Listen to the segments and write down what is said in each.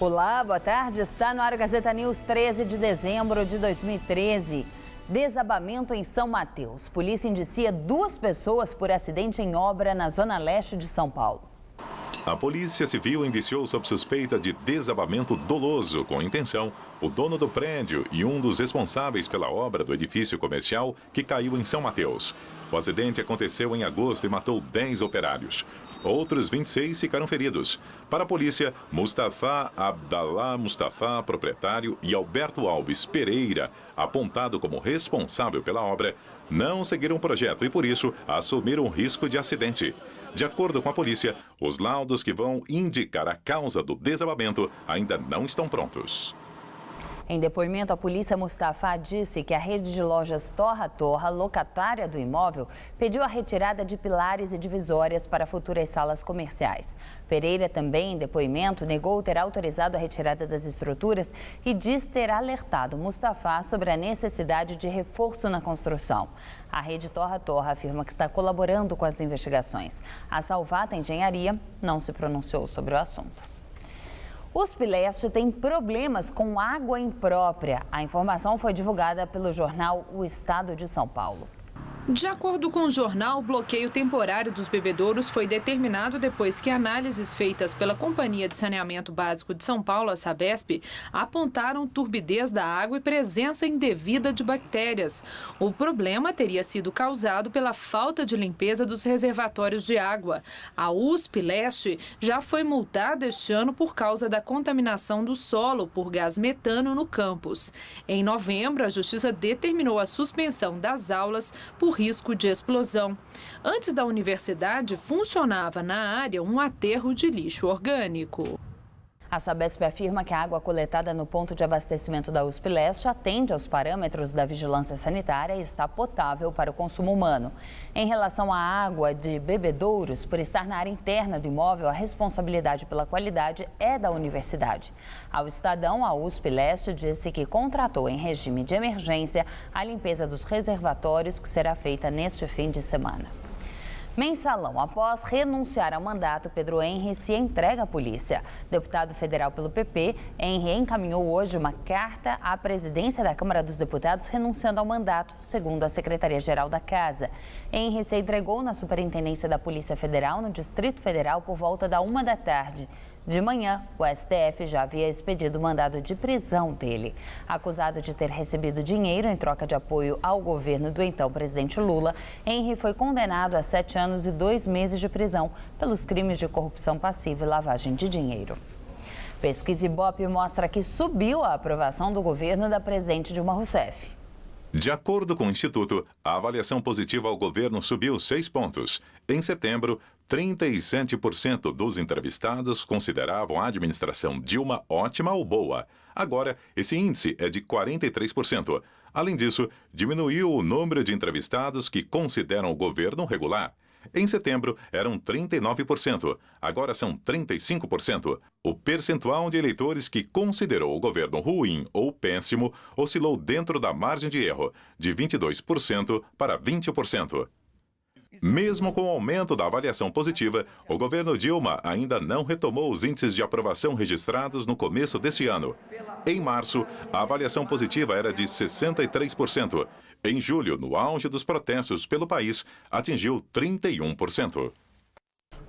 Olá, boa tarde. Está no ar a Gazeta News, 13 de dezembro de 2013. Desabamento em São Mateus. Polícia indicia 2 pessoas por acidente em obra na zona leste de São Paulo. A Polícia Civil indiciou sob suspeita de desabamento doloso com intenção o dono do prédio e um dos responsáveis pela obra do edifício comercial que caiu em São Mateus. O acidente aconteceu em agosto e matou 10 operários. Outros 26 ficaram feridos. Para a polícia, Mustafa Abdallah Mustafa, proprietário, e Alberto Alves Pereira, apontado como responsável pela obra, não seguiram o projeto e, por isso, assumiram o risco de acidente. De acordo com a polícia, os laudos que vão indicar a causa do desabamento ainda não estão prontos. Em depoimento, a polícia, Mustafa disse que a rede de lojas Torra Torra, locatária do imóvel, pediu a retirada de pilares e divisórias para futuras salas comerciais. Pereira também, em depoimento, negou ter autorizado a retirada das estruturas e diz ter alertado Mustafa sobre a necessidade de reforço na construção. A rede Torra Torra afirma que está colaborando com as investigações. A Salvata Engenharia não se pronunciou sobre o assunto. O USP Leste tem problemas com água imprópria. A informação foi divulgada pelo jornal O Estado de São Paulo. De acordo com o jornal, o bloqueio temporário dos bebedouros foi determinado depois que análises feitas pela Companhia de Saneamento Básico de São Paulo, a Sabesp, apontaram turbidez da água e presença indevida de bactérias. O problema teria sido causado pela falta de limpeza dos reservatórios de água. A USP Leste já foi multada este ano por causa da contaminação do solo por gás metano no campus. Em novembro, a Justiça determinou a suspensão das aulas por risco de explosão. Antes da universidade, funcionava na área um aterro de lixo orgânico. A Sabesp afirma que a água coletada no ponto de abastecimento da USP Leste atende aos parâmetros da vigilância sanitária e está potável para o consumo humano. Em relação à água de bebedouros, por estar na área interna do imóvel, a responsabilidade pela qualidade é da universidade. Ao Estadão, a USP Leste disse que contratou em regime de emergência a limpeza dos reservatórios, que será feita neste fim de semana. Mensalão. Após renunciar ao mandato, Pedro Henry se entrega à polícia. Deputado federal pelo PP, Henry encaminhou hoje uma carta à presidência da Câmara dos Deputados renunciando ao mandato, segundo a Secretaria-Geral da Casa. Henry se entregou na Superintendência da Polícia Federal, no Distrito Federal, por volta da 1 da tarde. De manhã, o STF já havia expedido o mandado de prisão dele. Acusado de ter recebido dinheiro em troca de apoio ao governo do então presidente Lula, Henry foi condenado a 7 anos e 2 meses de prisão pelos crimes de corrupção passiva e lavagem de dinheiro. Pesquisa Ibope mostra que subiu a aprovação do governo da presidente Dilma Rousseff. De acordo com o Instituto, a avaliação positiva ao governo subiu 6 pontos. Em setembro, 37% dos entrevistados consideravam a administração Dilma ótima ou boa. Agora, esse índice é de 43%. Além disso, diminuiu o número de entrevistados que consideram o governo regular. Em setembro, eram 39%, agora são 35%. O percentual de eleitores que considerou o governo ruim ou péssimo oscilou dentro da margem de erro, de 22% para 20%. Mesmo com o aumento da avaliação positiva, o governo Dilma ainda não retomou os índices de aprovação registrados no começo deste ano. Em março, a avaliação positiva era de 63%. Em julho, no auge dos protestos pelo país, atingiu 31%.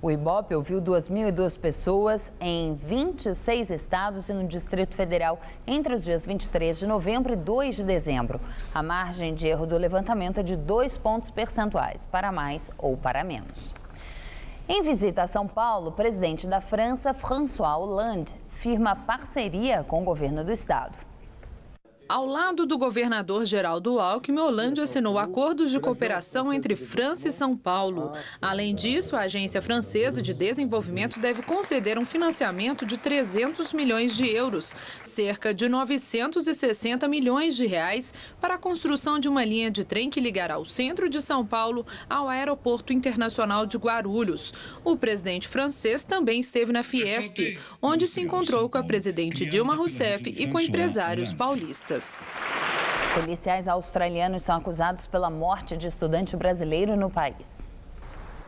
O Ibope ouviu 2.002 pessoas em 26 estados e no Distrito Federal entre os dias 23 de novembro e 2 de dezembro. A margem de erro do levantamento é de 2 pontos percentuais, para mais ou para menos. Em visita a São Paulo, o presidente da França, François Hollande, firma parceria com o governo do estado. Ao lado do governador Geraldo Alckmin, Hollande assinou acordos de cooperação entre França e São Paulo. Além disso, a Agência Francesa de Desenvolvimento deve conceder um financiamento de 300 milhões de euros, cerca de 960 milhões de reais, para a construção de uma linha de trem que ligará o centro de São Paulo ao Aeroporto Internacional de Guarulhos. O presidente francês também esteve na Fiesp, onde se encontrou com a presidente Dilma Rousseff e com empresários paulistas. Policiais australianos são acusados pela morte de estudante brasileiro no país.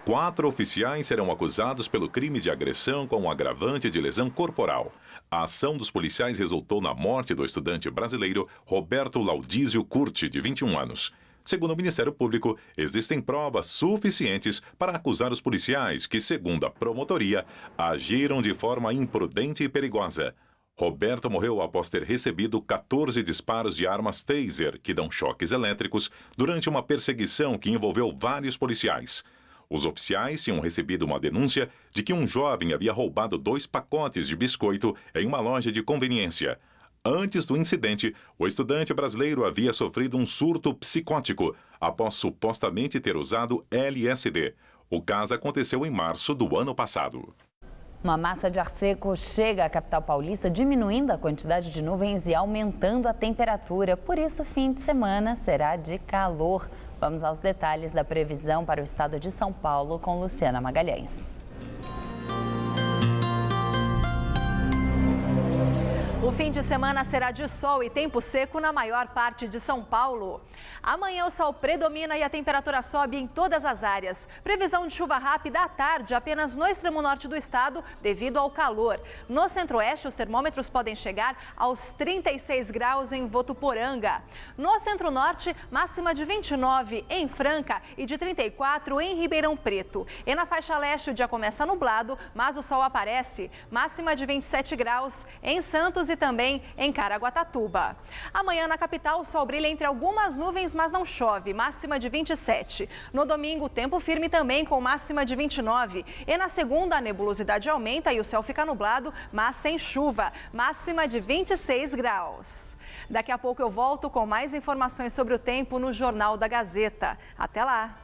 4 oficiais serão acusados pelo crime de agressão com o agravante de lesão corporal. A ação dos policiais resultou na morte do estudante brasileiro Roberto Laudísio Curti, de 21 anos. Segundo o Ministério Público, existem provas suficientes para acusar os policiais que, segundo a promotoria, agiram de forma imprudente e perigosa. Roberto morreu após ter recebido 14 disparos de armas taser, que dão choques elétricos, durante uma perseguição que envolveu vários policiais. Os oficiais tinham recebido uma denúncia de que um jovem havia roubado 2 pacotes de biscoito em uma loja de conveniência. Antes do incidente, o estudante brasileiro havia sofrido um surto psicótico após supostamente ter usado LSD. O caso aconteceu em março do ano passado. Uma massa de ar seco chega à capital paulista, diminuindo a quantidade de nuvens e aumentando a temperatura. Por isso, o fim de semana será de calor. Vamos aos detalhes da previsão para o estado de São Paulo com Luciana Magalhães. O fim de semana será de sol e tempo seco na maior parte de São Paulo. Amanhã o sol predomina e a temperatura sobe em todas as áreas. Previsão de chuva rápida à tarde apenas no extremo norte do estado devido ao calor. No centro-oeste, os termômetros podem chegar aos 36 graus em Votuporanga. No centro-norte, máxima de 29 em Franca e de 34 em Ribeirão Preto. E na faixa leste o dia começa nublado, mas o sol aparece. Máxima de 27 graus em Santos e também em Caraguatatuba. Amanhã na capital o sol brilha entre algumas nuvens, mas não chove, máxima de 27. No domingo, tempo firme também com máxima de 29. E na segunda, a nebulosidade aumenta e o céu fica nublado, mas sem chuva, máxima de 26 graus. Daqui a pouco eu volto com mais informações sobre o tempo no Jornal da Gazeta. Até lá!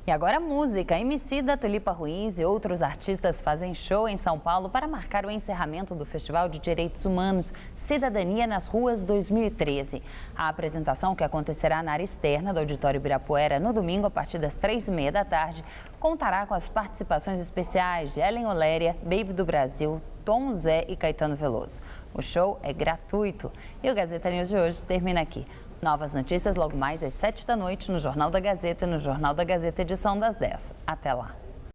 E agora música. Emicida, Tulipa Ruiz e outros artistas fazem show em São Paulo para marcar o encerramento do Festival de Direitos Humanos Cidadania nas Ruas 2013. A apresentação, que acontecerá na área externa do Auditório Ibirapuera no domingo a partir das 3h30 da tarde, contará com as participações especiais de Ellen Oléria, Baby do Brasil, Tom Zé e Caetano Veloso. O show é gratuito e o Gazeta News de hoje termina aqui. Novas notícias logo mais às 7 da noite no Jornal da Gazeta e no Jornal da Gazeta edição das 10. Até lá!